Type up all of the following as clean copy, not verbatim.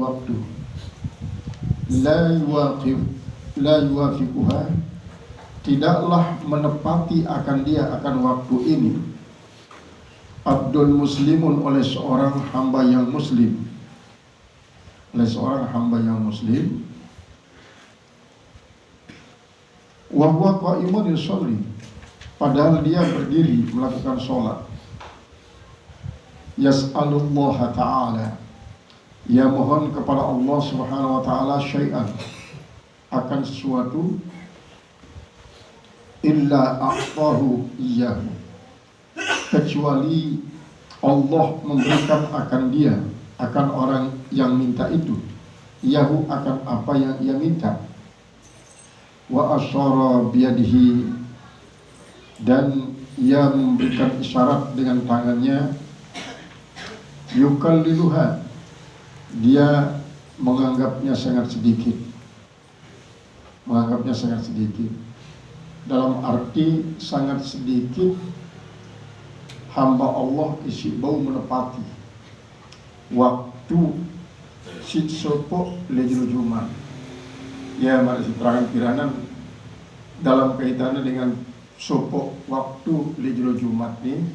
waktu. La yuwafiquha, tidaklah menepati akan dia akan waktu ini abdul muslimun oleh seorang hamba yang muslim, wa huwa qa'imun yusolli, padahal dia berdiri melakukan sholat. Yas'alullaha ta'ala, ia mohon kepada Allah subhanahu wa ta'ala syai'an, akan sesuatu, illa a'tahu iyyahu, kecuali Allah memberikan akan dia, akan orang yang minta itu, iyahu akan apa yang ia minta. Wa asyara biyadihi, dan ia memberikan isyarat dengan tangannya. Yukalliluha, dia menganggapnya sangat sedikit, dalam arti sangat sedikit hamba Allah isi bau menepati waktu sit sopo lejul Jumat. Ya, mari terangkan piranan dalam kaitannya dengan sopo waktu lejul Jumat ini,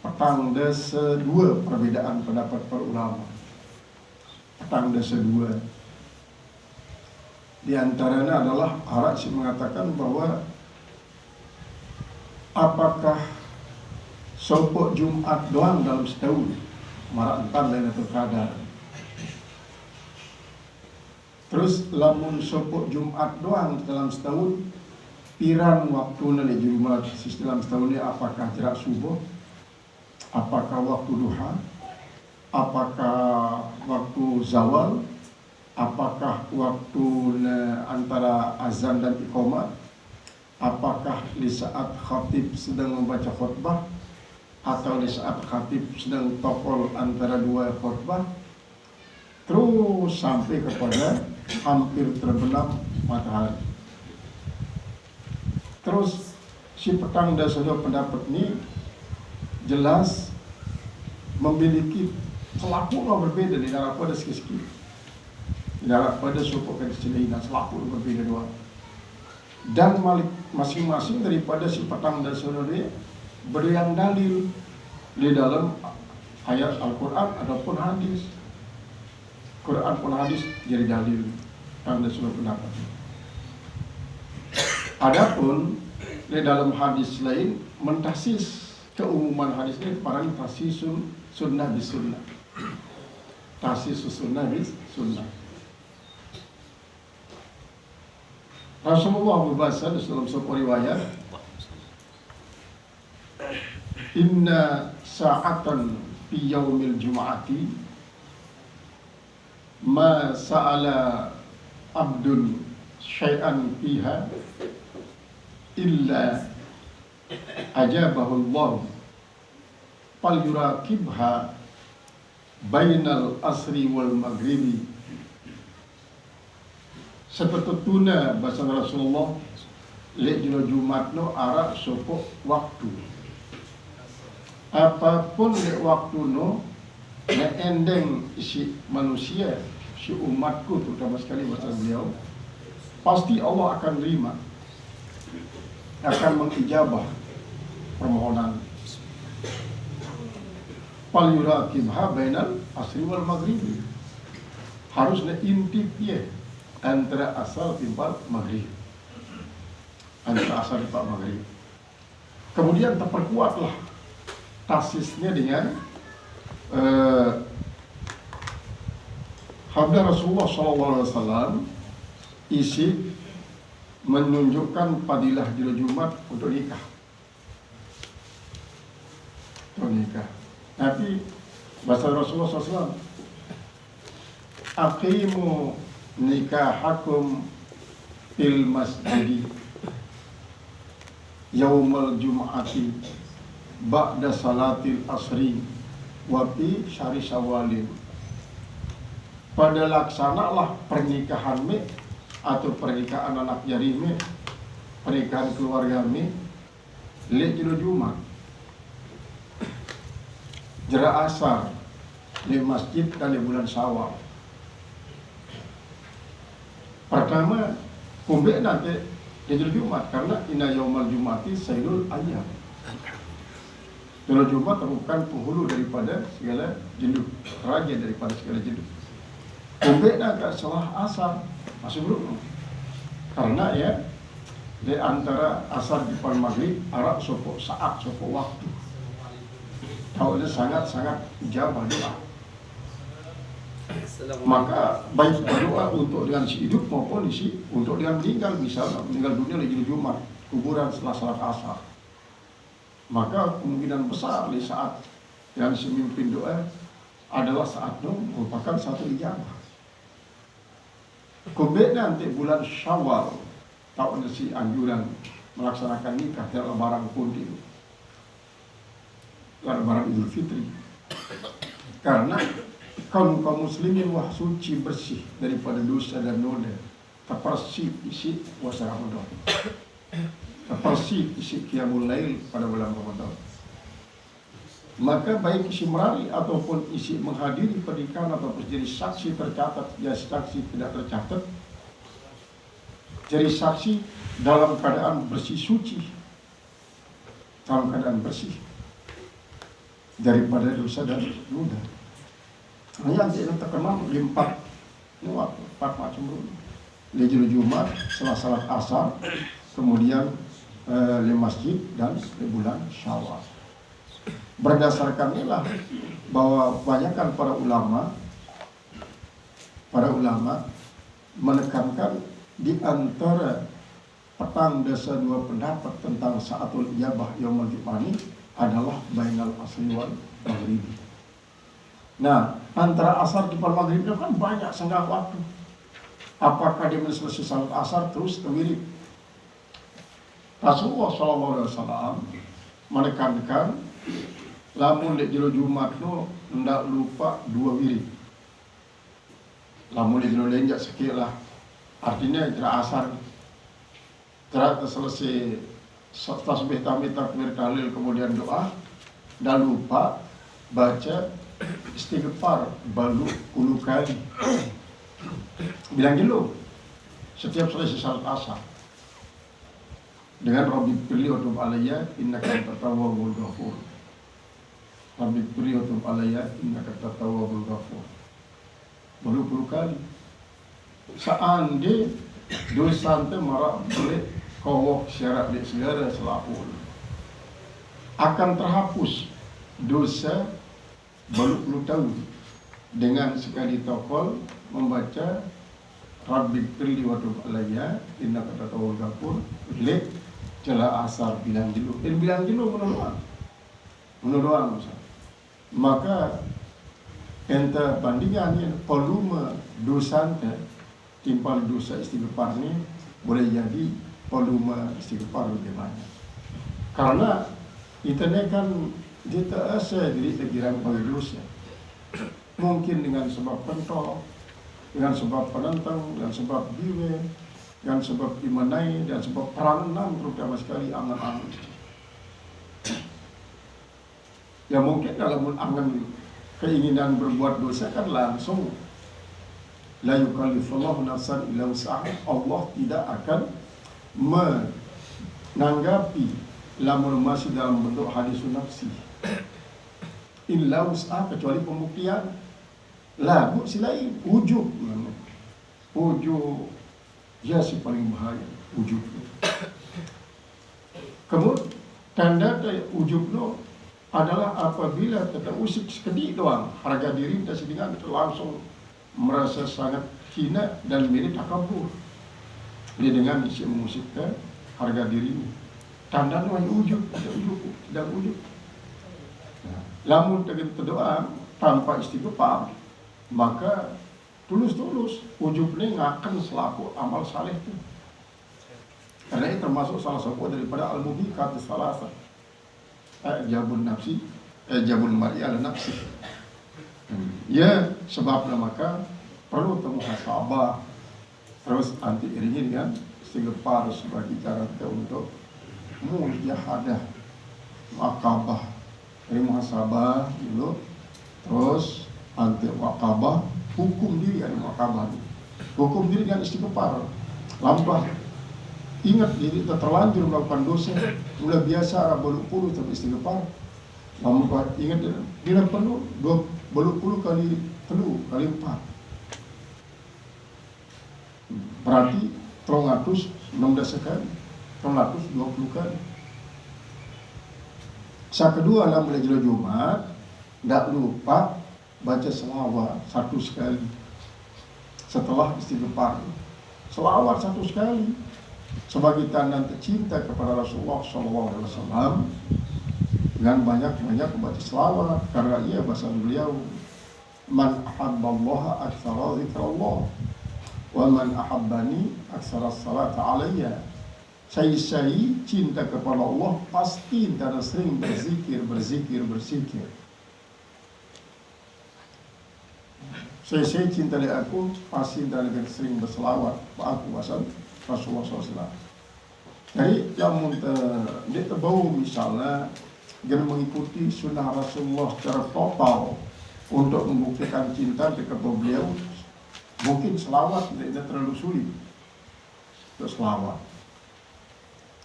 petang desa dua perbedaan pendapat para ulama. Petang desa dua. Di antaranya adalah Arab mengatakan bahwa apakah sopok Jumat doang dalam setahun, marak entan Lailatul Qadar. Terus lamun sopok Jumat doang dalam setahun, piran waktu nali Jumat dalam setahun ini, apakah jarak subuh, apakah waktu duha, apakah waktu zawal, apakah waktu antara azan dan iqamah, apakah di saat khatib sedang membaca khutbah, atau di saat khatib sedang tokol antara dua khutbah, terus sampai kepada hampir terbenam matahari. Terus si petang dan saudara pendapat ini jelas memiliki selaku berbeda di dalam pada sikit-sikit, di dalam pada suku kedisiplinan selaku berbeda dua, dan masing-masing daripada si petang dan saudara beriang dalil di dalam ayat Al-Quran ataupun hadis. Quran pun hadis jadi dalil tanda sudah pendapat. Adapun di dalam hadis lain mentasis keumuman hadis ini, para tasisun sunnah bis sunnah. Tasis sunnah bis sunnah. Rasulullah berbahasa dalam sebuah riwayat, inna sa'atan fi yaumil jum'ati ma sa'ala abdun syai'an fiha illa ajabahu Allah fal yurakibha bainal asri wal maghribi. Sepetutuna bahasa Rasulullah lek dina Jumat no arak sopok waktu. Apapun lek waktu no na ending si manusia, si umatku terutama sekali bahasa beliau, pasti Allah akan terima, akan mengijabah permohonan. Fal yurakibha bainal asri wal maghribi, harusnya intip ya antara asal timbal maghrib, antara asal timbal maghrib. Kemudian terperkuatlah tasisnya dengan sabda Rasulullah SAW isi menunjukkan fadilah di Jumat untuk nikah. Tapi bahasa Rasulullah SAW, aqimu nikahakum fil masjidi yaumal jum'ati ba'da salatil asri wa fi syahri syawalin. Pada laksanalah pernikahan me atau pernikahan anak jari me, pernikahan keluarga me lek jilo Jumat jera asar di masjid dan di bulan Syawal. Pertama, kumbe nanti Lailatul Jumat karena inna yaumal jumati sayyidul ayyam. Lailatul Jumat merupakan penghulu daripada segala jenduk, raja daripada segala jenduk. Kumbe agak salah asar masuk dulu. Karena ya di antara asar di depan maghrib Arab sopok saat sopok waktu. Tahunya sangat-sangat jauh doa. Maka baik berdoa untuk dengan si hidup maupun si untuk dengan meninggal, misalnya meninggal dunia lagi di Jumat, kuburan setelah salat asar. Maka kemungkinan besar di saat yang si mimpin doa adalah saat itu merupakan satu ijabah. Kemudian nanti bulan Syawal tahun si anjuran melaksanakan nikah dalam lebaran pun itu, lebaran Idul Fitri. Karena kaum muslimin wah suci bersih daripada dosa dan noda, terpersih isi puasa Ramadan, terpersih isi qiyamul lail pada bulan Ramadan. Maka baik isi merari ataupun isi menghadiri pernikahan ataupun jadi saksi tercatat, jadi saksi tidak tercatat, jadi saksi dalam keadaan bersih suci, dalam keadaan bersih daripada dosa dan noda. Yang tidak terkenal empat macam dulu. Lailatul Jumat, setelah salat asar, kemudian di masjid dan di bulan Syawal. Berdasarkan inilah bahwa kebanyakan para ulama menekankan di antara petang dasa dua pendapat tentang saatul ijabah yaumul jum'ah adalah bainal asri wal maghribi. Nah, antara asar di maghrib itu kan banyak senggang waktu. Apakah dia selesai salat asar terus terwirip? Rasulullah SAW menekankan lamun di jilo Jumat no ndak lupa dua wirid. Lamun di jilo lain jak sekir lah. Artinya kira asar kira selesai tasbih tahmid takbir tahlil kemudian doa, ndak lupa baca istighfar balu 10 kali. Bilang dulu setiap selesai salat asar dengan Rabbi pilih wa tub alayya innaka antat tawwabul ghafur. Rabbi pilih wa tub alayya innaka antat tawwabul ghafur. Balu 10 kali. Seandainya dosa ante marak boleh kawok syarat di segala selapul akan terhapus dosa baru 10 tahun dengan sekali tokol membaca Rabbi pilih wa tub alayya innaka antat tawwabul ghafur. Lek celah asar bilang dulu menurut maka enta bandingannya volume dosa ente timpal dosa istighfar ini boleh jadi volume istighfar lebih banyak karena kita ni kan kita asa diri terkira bagi dosa mungkin dengan sebab pentok, dengan sebab penentang, dengan sebab biwe, dan sebab dimanai, dan sebab peranan terutama sekali angan-angan. Ya mungkin dalam angan keinginan berbuat dosa kan langsung la yukallifullahu nafsan illa wus'aha. Allah tidak akan menanggapi lamun masih dalam bentuk hadisun nafsi illa wus'aha kecuali pembuktian. Lagu silain ujub ya si paling bahaya ujub. Kemudian tanda ujub no adalah apabila kita usik sekedik doang harga diri kita sedingan langsung merasa sangat hina dan mirip takabur. Dia dengan isi mengusikkan harga diri ini. Tanda no ujub, tidak ujub. Lamun kita doa tanpa istighfar maka tulus-tulus ujub ini ngakan selaku amal saleh itu. Karena ini termasuk salah satu daripada al-mubiqat salasah. Jabun nafsi, jabun mar'i ala nafsi. Ya, sebabnya maka perlu muhasabah. Terus anti iringi dengan istighfar sebagai cara kita untuk mujahadah, muaqabah. Dari muhasabah dulu, terus anti muaqabah, hukum diri ada muaqabah. Hukum diri dengan istighfar. Lambah. Ingat diri kita terlanjur melakukan dosa. Mulai biasa beluk puluh tapi istighfar. Lambah ingat bila perlu beluk puluh kali 4. Berarti 316 kali. 320 kali. Yang kedua dalam belajar Jumat, tidak lupa baca selawat 1 sekali setelah istighfar. Selawat 1 sekali sebagai tanda cinta kepada Rasulullah SAW dengan banyak-banyak membaca selawat karena ia bahasa beliau man ahabballaha aktsara dzikrallah wa man ahabbani aktsara salata alayya. Saya cinta kepada Allah pasti dan sering berzikir. Saya cinta dengan aku pasti dan sering berselawat aku asal Rasulullah SAW. Jadi yang dia terbau misalnya dengan mengikuti sunnah Rasulullah secara total untuk membuktikan cinta kepada beliau, mungkin selawat tidak terlalu sulit untuk selawat.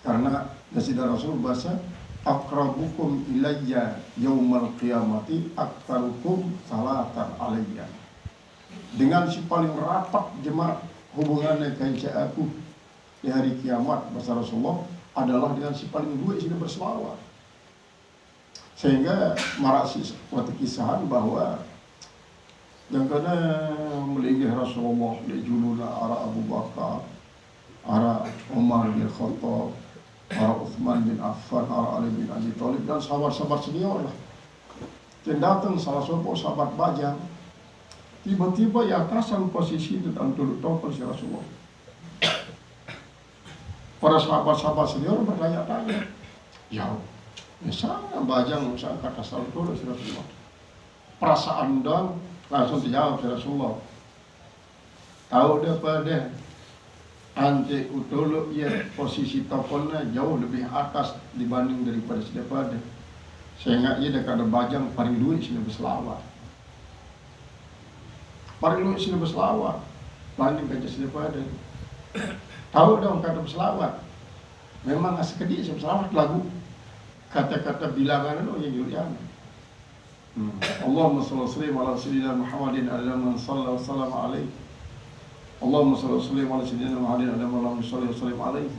Karena nasihat Rasul bahasa akrabukum ilayya yaumal qiyamati aktarukum salatan alayya. Dengan si paling rapat jemaah hubungannya dengan aku di hari kiamat bahasa Rasulullah adalah dengan si paling dua sini berselawat. Sehingga marasi suatu kisahan bahwa yang kena melinggih Rasulullah di juluna ara Abu Bakar, ara Umar bin Khattab, ara Uthman bin Affan, ara Ali bin Abi Thalib dan sahabat-sahabat senior lah. Dan datang salah seorang sahabat bajang, tiba-tiba di atasan posisi itu dalam duduk topel si Rasulullah. Para sahabat-sahabat senior bertanya-tanya, ya misalnya bajang misalnya kata salah dulu si Rasulullah. Perasaan dong langsung dijawab si Rasulullah. Tahu daripada anti utolo ya posisi topolnya jauh lebih atas dibanding daripada daripada. Sehingga ia dekat ada bajang paling duit sini berselawat. Paling duit sini berselawat banding kerja daripada. Tahu dong kata berselawat. Memang sekedik berselawat lagu kata-kata bilangan itu yang julian. Allahumma salli wa sallim ala sayyidina Muhammadin ala man shalla wa sallama alaihi. Allahumma salli wa sallim ala sayyidina Muhammadin ala man shalla wa sallim alaihi.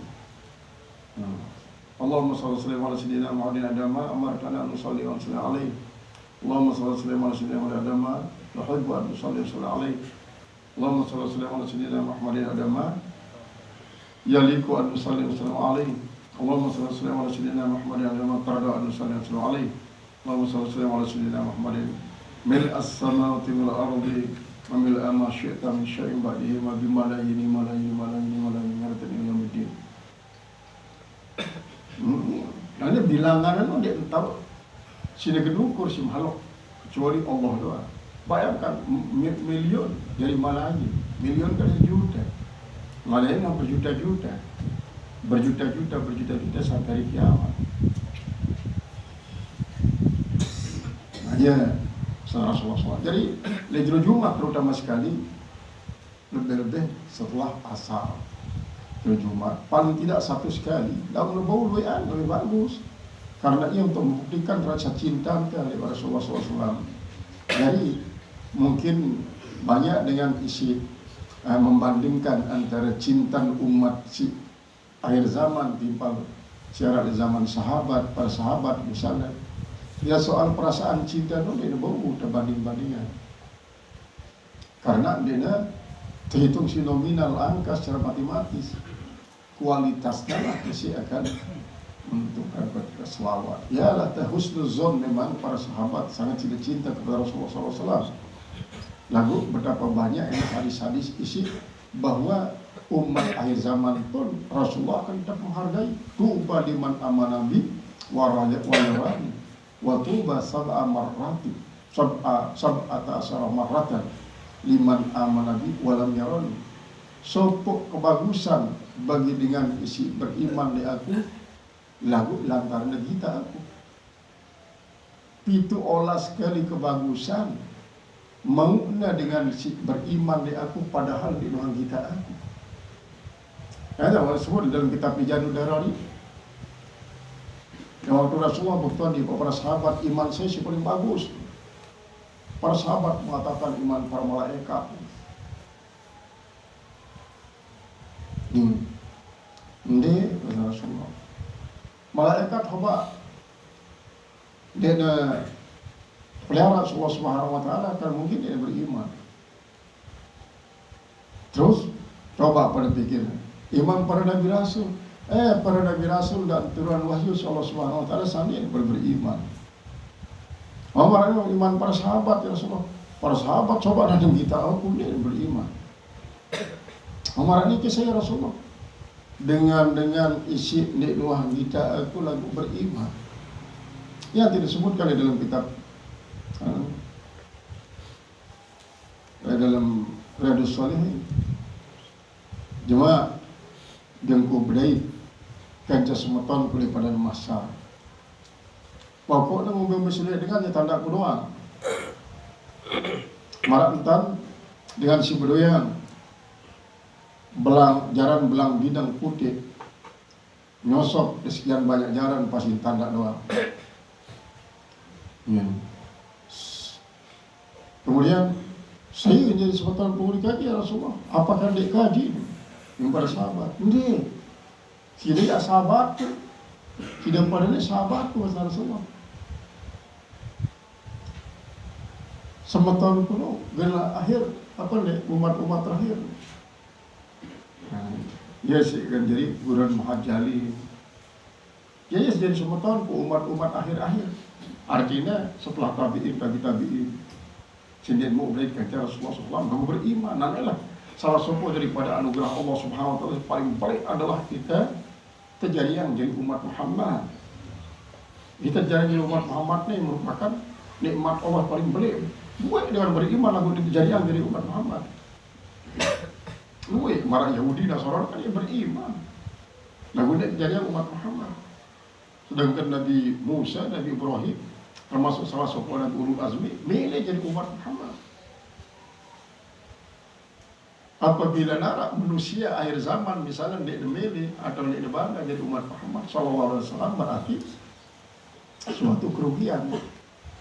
Allahumma salli wa sallim ala sayyidina Muhammadin ala ma amartana an nusalli wa sallim alaihi. Allahumma salli wa sallim ala sayyidina Muhammadin ala ma nuhibbu an nusalli wa sallim alaihi. Allahumma salli wa sallim ala sayyidina Muhammadin ala ma yaliku an nusalli wa sallim alaihi. Allahumma salli wa sallim ala sayyidina Muhammadin ala ma tarda an nusalli wa sallim alaihi. Allahumma salli wa sallim ala sayyidina Muhammadin mil as-samawati wal ardi wa mil ma syi'ta min syai'in ba'dihi ma bimalayni ngaratan ila yaumid. Ada bilangan itu dia tahu sini kedukur si makhluk kecuali Allah doa. Bayangkan milion dari malayi, milion kan sejuta. Malayi yang berjuta-juta sampai hari kiamat. Aja Rasulullah SAW. Jadi Lailatul Jumat terutama sekali lebih-lebih setelah asar. Jumat paling tidak 1 sekali dalam bau lebih bagus karena ia untuk membuktikan rasa cinta kepada Rasulullah SAW. Jadi mungkin banyak dengan isi membandingkan antara cinta umat si akhir zaman timpal syarat zaman sahabat para sahabat misalnya. Ya soal perasaan cinta itu dia bau terbanding-bandingan karena dia terhitung si nominal angka secara matematis. Kualitasnya lah mesti akan menentukan selawat. Ya lah husnuzon memang para sahabat sangat cinta kepada Rasulullah SAW. Lalu betapa banyak yang hadis-hadis isi bahwa umat akhir zaman pun Rasulullah akan tetap menghargai. Tuba liman amanabi warayani wa tuba sab'a marrati sab'ata asyara marratan liman amanabi walam yarani. Sopok kebagusan bagi dengan isi beriman di aku lagu lantaran kita aku. Itu olah sekali kebagusan Maunya dengan si beriman di aku padahal di Tuhan kita aku. Ada orang sebut dalam kitab Mizanul Darari. Yang waktu Rasulullah bertuan di para sahabat, iman saya si paling bagus. Para sahabat mengatakan iman para malaikat. Ini kata Rasulullah. Malaikat coba dia pelihara Allah Subhanahu wa taala kan mungkin dia beriman. Terus coba pada pikiran iman para nabi rasul. Para nabi rasul dan turun wahyu Allah Subhanahu wa taala sani beriman. Orang iman para sahabat ya Rasulullah. Para sahabat coba dan kita aku dia beriman. Orang ini kisah ya Rasulullah. Dengan isi nikmah kita aku lagu beriman. Ya tidak disebutkan di dalam kitab dalam Riyadhus Shalihin. Cuma dengku bedai kanca semeton kulit pada masa. Pokoknya mobil mesulit dengan tanda doang. Marak entan dengan si bedoyan jaran belang bidang putih nyosok di sekian banyak jaran pasti tanda doang. Ya. Kemudian saya jadi sebutan komunikasi ya Rasulullah. Apakah dek kaji yang pada sahabat? Ini tidak sahabat, tidak pada ini sahabat kata Rasulullah. Semeton kuno gila akhir apa nih umat terakhir. Ya sih kan jadi bulan Muhajjali. Ya jadi semeton ku umat akhir-akhir. Artinya setelah tabi'in sindin mu'min kata Rasulullah SAW kamu beriman. Nanalah salah satu daripada anugerah Allah Subhanahu wa taala paling baik adalah kita terjadian jadi umat Muhammad. Kita jadi umat Muhammad ini merupakan nikmat Allah paling belia. Buat dengan beriman lagu terjadian dari umat Muhammad. Buat marah Yahudi Nasrani kan dia beriman. Lagu terjadian umat Muhammad. Sedangkan Nabi Musa, Nabi Ibrahim termasuk salah satu Nabi Ulul Azmi milih jadi umat Muhammad. Apabila narak manusia akhir zaman misalnya dia milih atau dia bangga jadi umat Muhammad sallallahu alaihi wasallam berarti suatu kerugian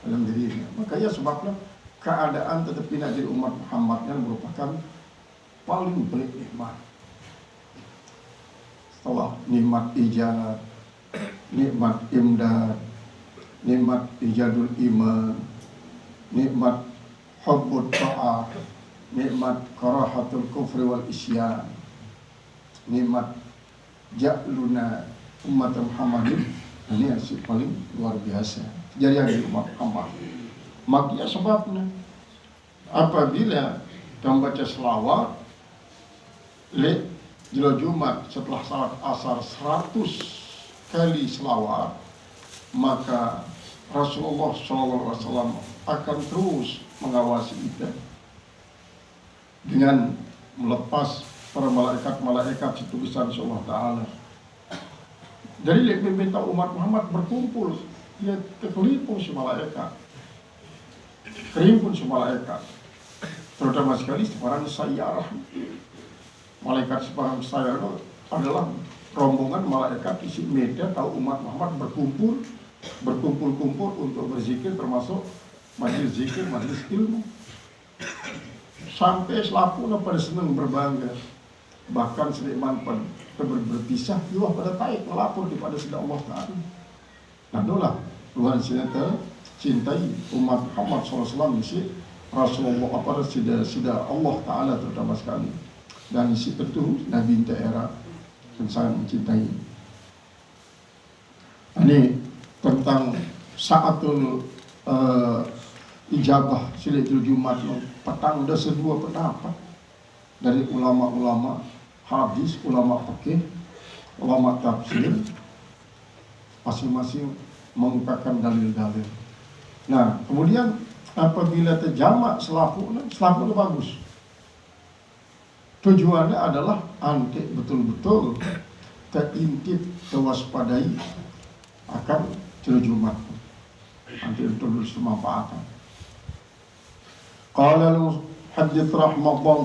dalam dirinya. Makanya sebabnya keadaan tetap tidak jadi umat Muhammad yang merupakan paling baik nikmat. Setelah nikmat ijazah, nikmat imdad, nikmat ijadul iman, nikmat hubbut ta'at, nikmat karahatul kufri wal isyan, nikmat ja'luna umat Muhammadin. Ini yang paling luar biasa. Jadi yang di umat Muhammad. Makanya sebabnya apabila kamu baca selawat jilo Jumat setelah salat asar 100 kali selawat, maka Rasulullah SAW akan terus mengawasi kita dengan melepas para malaikat tulisan Allah Ta'ala. Jadi lebih minta umat Muhammad berkumpul, dia kelimpung si malaikat, kerimpun si malaikat, terutama sekali sebarang sayyarah. Malaikat sebarang sayyarah adalah rombongan malaikat isi medan tahu umat Muhammad berkumpul untuk berzikir, termasuk majelis zikir, majelis ilmu. Sampai selapuna pada senang berbangga, bahkan seliman pada berpisah juga pada taik melapor kepada sida Allah Ta'ala. Nah itulah Tuhan cintai umat Muhammad SAW isi Rasulullah apa sida Allah Ta'ala terutama sekali, dan isi tentu Nabi daerah yang sangat mencintai. Ini tentang saatul ijabah silatul Jumat petang ada sedua pendapat dari ulama-ulama hadis, ulama fikih, ulama tafsir, masing-masing mengungkapkan dalil-dalil. Nah, kemudian apabila terjamak selapuknya bagus. Tujuannya adalah anti betul-betul terintip, terwaspadai akan Jumat. Anti betul-betul semanfaatan. Qala al-muhaddits rahimahullah